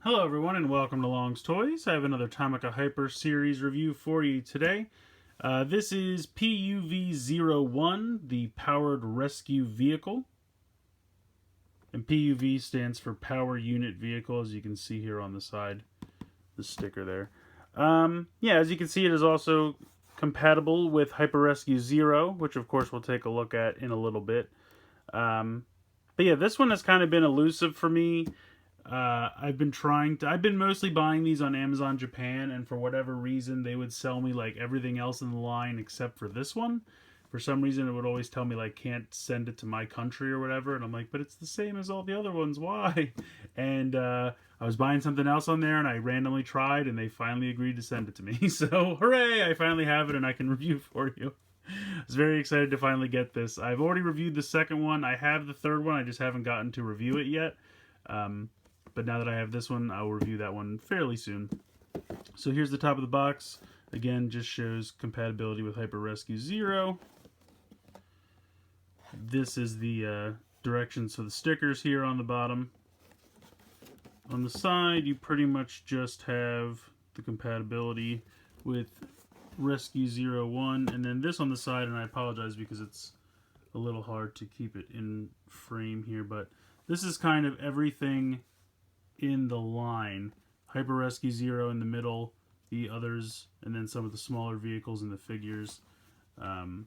Hello everyone and welcome to Long's Toys. I have another Tomica Hyper series review for you today. This is PUV-01, the Powered Rescue Vehicle. And PUV stands for Power Unit Vehicle, as you can see here on the side, the sticker there. Yeah, as you can see, it is also compatible with Hyper Rescue Zero, which of course we'll take a look at in a little bit. But yeah, this one has kind of been elusive for me. I've been mostly buying these on Amazon Japan, and for whatever reason they would sell me like everything else in the line except for this one. For some reason it would always tell me like can't send it to my country or whatever, and I'm like, but it's the same as all the other ones, why? And I was buying something else on there and I randomly tried and they finally agreed to send it to me. So hooray, I finally have it and I can review for you. I was very excited to finally get this. I've already reviewed the second one. I have the third one, I just haven't gotten to review it yet. But now that I have this one, I'll review that one fairly soon. So here's the top of the box. Again, just shows compatibility with Hyper Rescue Zero. This is the directions for the stickers here on the bottom. On the side, you pretty much just have the compatibility with Rescue 01. And then this on the side, and I apologize because it's a little hard to keep it in frame here, but this is kind of everything in the line. Hyper Rescue Zero in the middle, the others, and then some of the smaller vehicles and the figures. And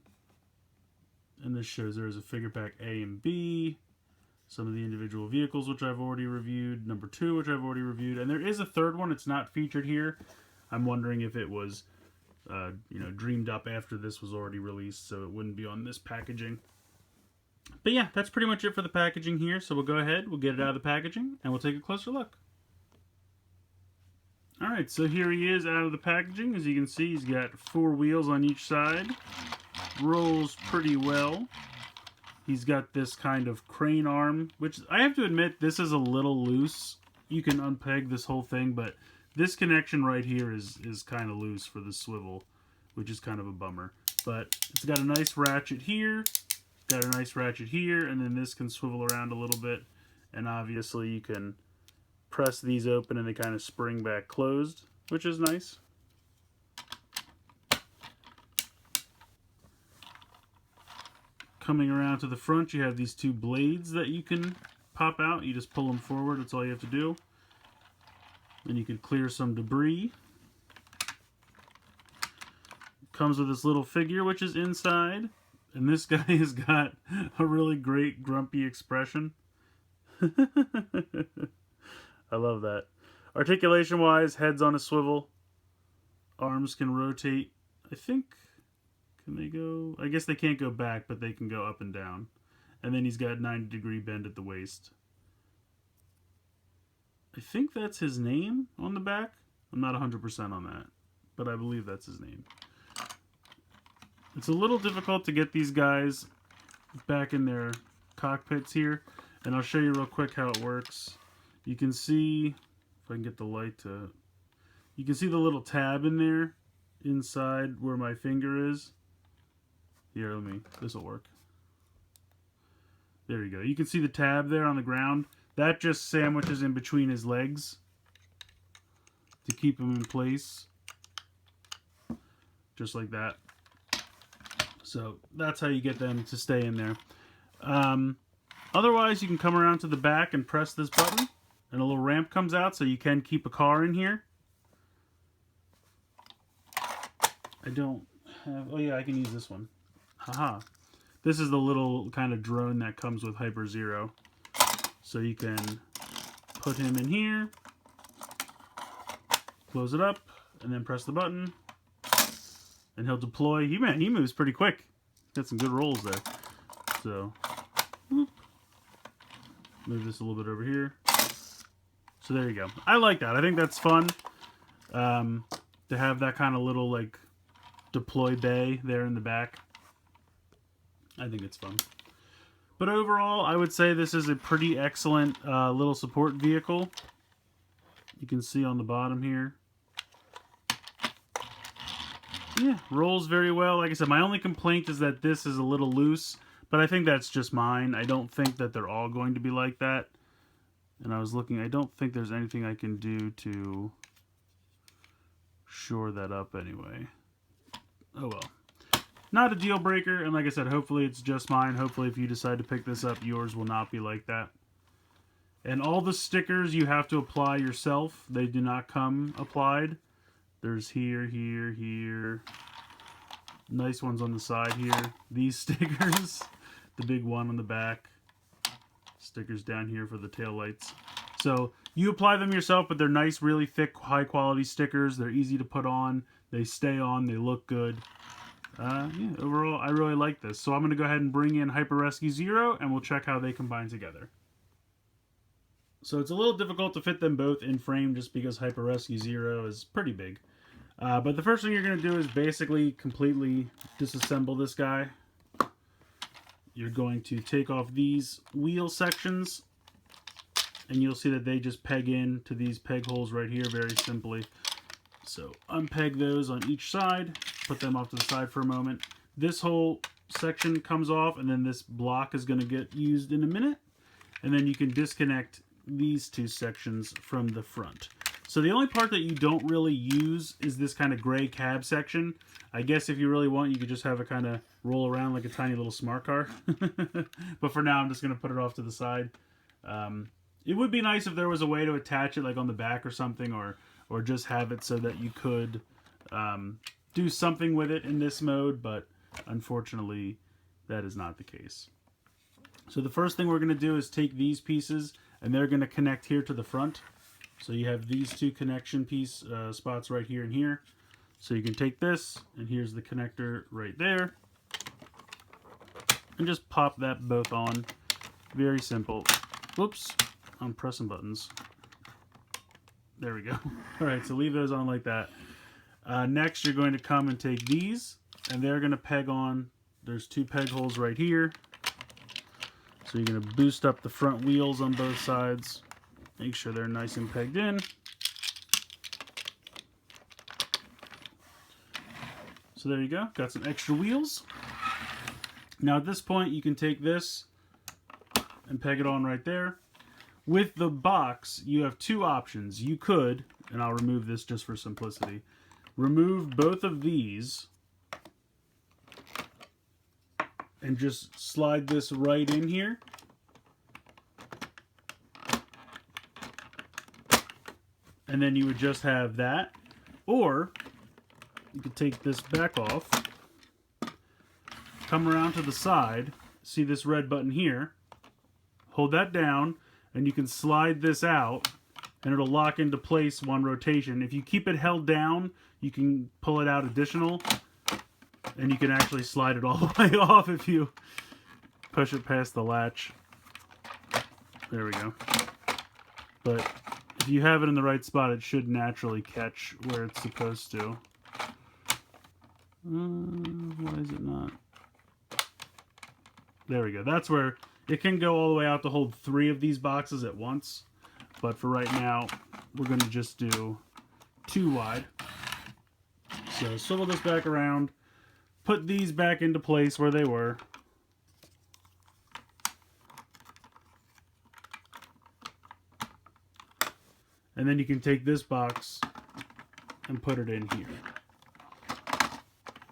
this shows there's a figure pack A and B, some of the individual vehicles which I've already reviewed, number 2 which I've already reviewed, and there is a third one. It's not featured here. I'm wondering if it was dreamed up after this was already released, so it wouldn't be on this packaging. But yeah, that's pretty much it for the packaging here. So we'll go ahead, we'll get it out of the packaging, and we'll take a closer look. Alright, so here he is out of the packaging. As you can see, he's got 4 wheels on each side. Rolls pretty well. He's got this kind of crane arm, which I have to admit, this is a little loose. You can unpeg this whole thing, but this connection right here is kind of loose for the swivel, which is kind of a bummer. But it's got a nice ratchet here. Got a nice ratchet here, and then this can swivel around a little bit, and obviously you can press these open and they kind of spring back closed, which is nice. Coming around to the front, you have these 2 blades that you can pop out. You just pull them forward, that's all you have to do. And you can clear some debris. Comes with this little figure which is inside. And this guy has got a really great grumpy expression. I love that. Articulation-wise, head's on a swivel. Arms can rotate. I think, can they go? I guess they can't go back, but they can go up and down. And then he's got 90-degree bend at the waist. I think that's his name on the back. I'm not 100% on that, but I believe that's his name. It's a little difficult to get these guys back in their cockpits here, and I'll show you real quick how it works. You can see, if I can get the light to, you can see the little tab in there inside where my finger is. Here, this will work. There you go. You can see the tab there on the ground. That just sandwiches in between his legs to keep him in place. Just like that. So that's how you get them to stay in there. Otherwise, you can come around to the back and press this button, and a little ramp comes out, so you can keep a car in here. I don't have... Oh yeah, I can use this one. Haha. This is the little kind of drone that comes with Hyper Zero. So you can put him in here, close it up, and then press the button. And he'll deploy. He moves pretty quick. Got some good rolls there. So, whoop. Move this a little bit over here. So there you go. I like that. I think that's fun. To have that kind of little like deploy bay there in the back. I think it's fun. But overall, I would say this is a pretty excellent little support vehicle. You can see on the bottom here. Yeah, rolls very well. Like I said, my only complaint is that this is a little loose, but I think that's just mine. I don't think that they're all going to be like that. And I was looking, I don't think there's anything I can do to shore that up anyway. Oh well. Not a deal breaker, and like I said, hopefully it's just mine. Hopefully if you decide to pick this up, yours will not be like that. And all the stickers you have to apply yourself. They do not come applied. There's here, here, here. Nice ones on the side here. These stickers. The big one on the back. Stickers down here for the tail lights. So you apply them yourself, but they're nice, really thick, high quality stickers. They're easy to put on. They stay on. They look good. Yeah, overall, I really like this. So I'm going to go ahead and bring in Hyper Rescue Zero, and we'll check how they combine together. So it's a little difficult to fit them both in frame just because Hyper Rescue Zero is pretty big. But the first thing you're going to do is basically completely disassemble this guy. You're going to take off these wheel sections, and you'll see that they just peg in to these peg holes right here very simply. So unpeg those on each side, put them off to the side for a moment. This whole section comes off, and then this block is going to get used in a minute. And then you can disconnect these two sections from the front. So the only part that you don't really use is this kind of gray cab section. I guess if you really want, you could just have it kind of roll around like a tiny little smart car. But for now, I'm just going to put it off to the side. It would be nice if there was a way to attach it like on the back or something, or just have it so that you could do something with it in this mode, but unfortunately, that is not the case. So the first thing we're going to do is take these pieces, and they're going to connect here to the front. So you have these two connection spots right here and here. So you can take this, and here's the connector right there, and just pop that both on. Very simple. Whoops, I'm pressing buttons. There we go. All right, so leave those on like that. Next, you're going to come and take these, and they're going to peg on. There's two peg holes right here. So you're going to boost up the front wheels on both sides. Make sure they're nice and pegged in. So there you go. Got some extra wheels. Now at this point, you can take this and peg it on right there. With the box, you have two options. You could, and I'll remove this just for simplicity, remove both of these and just slide this right in here. And then you would just have that. Or you could take this back off, come around to the side, see this red button here, hold that down, and you can slide this out, and it'll lock into place one rotation. If you keep it held down, you can pull it out additional, and you can actually slide it all the way off if you push it past the latch. There we go. But if you have it in the right spot, it should naturally catch where it's supposed to. Why is it not? There we go. That's where it can go all the way out to hold 3 of these boxes at once. But for right now, we're going to just do 2 wide. So swivel this back around. Put these back into place where they were. And then you can take this box and put it in here.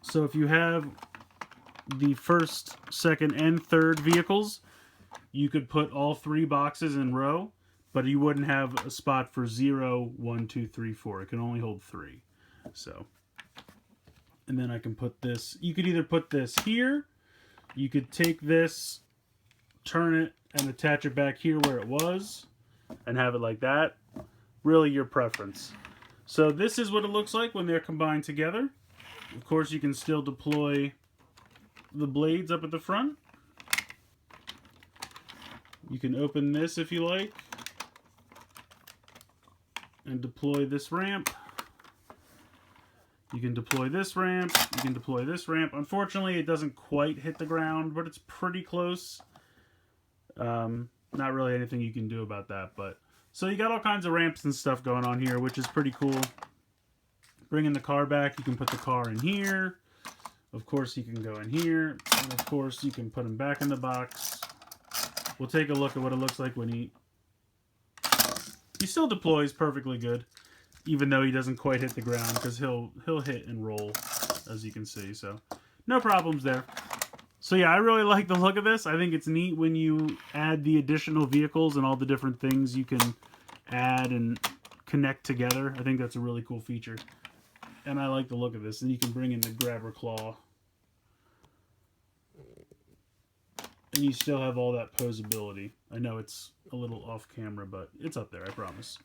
So if you have the first, second, and third vehicles, you could put all 3 boxes in row, but you wouldn't have a spot for 0, 1, 2, 3, 4. It can only hold 3. So, and then I can put this, you could either put this here, you could take this, turn it, and attach it back here where it was, and have it like that. Really your preference. So this is what it looks like when they're combined together. Of course, you can still deploy the blades up at the front. You can open this if you like and deploy this ramp. You can deploy this ramp. You can deploy this ramp. Unfortunately, it doesn't quite hit the ground, but it's pretty close. Not really anything you can do about that, but so you got all kinds of ramps and stuff going on here, which is pretty cool. Bringing the car back, you can put the car in here. Of course, you can go in here. And of course, you can put them back in the box. We'll take a look at what it looks like when he He still deploys perfectly good, even though he doesn't quite hit the ground, because he'll hit and roll, as you can see. So no problems there. So yeah, I really like the look of this. I think it's neat when you add the additional vehicles and all the different things you can add and connect together. I think that's a really cool feature. And I like the look of this. And you can bring in the grabber claw. And you still have all that posability. I know it's a little off camera, but it's up there, I promise.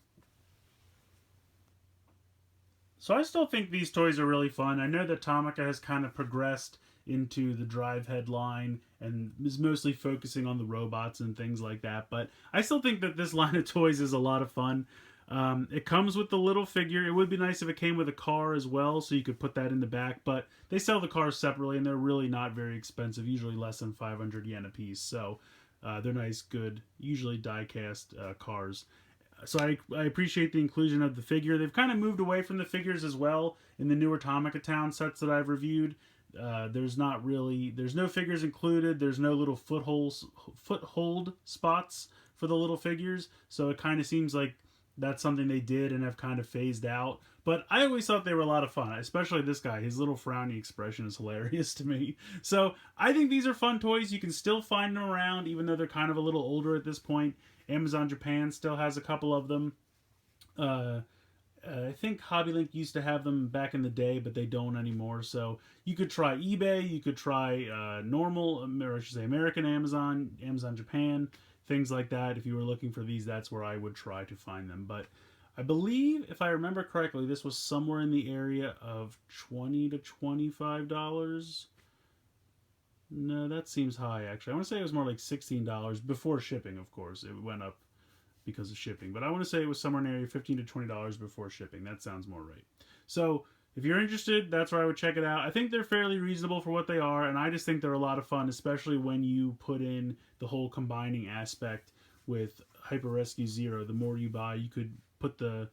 So I still think these toys are really fun. I know that Tomica has kind of progressed into the drive head line and is mostly focusing on the robots and things like that, but I still think that this line of toys is a lot of fun. It comes with the little figure. It would be nice if it came with a car as well, so you could put that in the back, but they sell the cars separately and they're really not very expensive, usually less than 500 yen a piece. So they're nice, good, usually die-cast cars. So I appreciate the inclusion of the figure. They've kind of moved away from the figures as well in the newer Tomica Town sets that I've reviewed. There's no figures included. There's no little foothold spots for the little figures. So it kind of seems like that's something they did and have kind of phased out. But I always thought they were a lot of fun, especially this guy. His little frowny expression is hilarious to me. So I think these are fun toys. You can still find them around, even though they're kind of a little older at this point. Amazon Japan still has a couple of them. I think HobbyLink used to have them back in the day, but they don't anymore. So you could try eBay, you could try normal, or I should say American Amazon, Amazon Japan, things like that. If you were looking for these, that's where I would try to find them. But I believe, if I remember correctly, this was somewhere in the area of $20 to $25. No, that seems high, actually. I want to say it was more like $16 before shipping, of course. It went up because of shipping. But I want to say it was somewhere in the area of $15 to $20 before shipping. That sounds more right. So if you're interested, that's where I would check it out. I think they're fairly reasonable for what they are, and I just think they're a lot of fun, especially when you put in the whole combining aspect with Hyper Rescue Zero. The more you buy, you could put the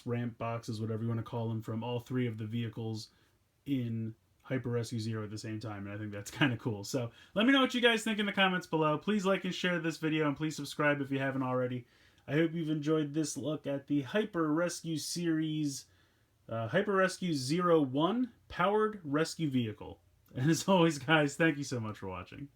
ramp boxes, whatever you want to call them, from all three of the vehicles in Hyper Rescue Zero at the same time, and I think that's kind of cool. So let me know what you guys think in the comments below. Please like and share this video, and please subscribe if you haven't already. I hope you've enjoyed this look at the Hyper Rescue series, Hyper Rescue 01 Powered Rescue Vehicle. And as always, guys, thank you so much for watching.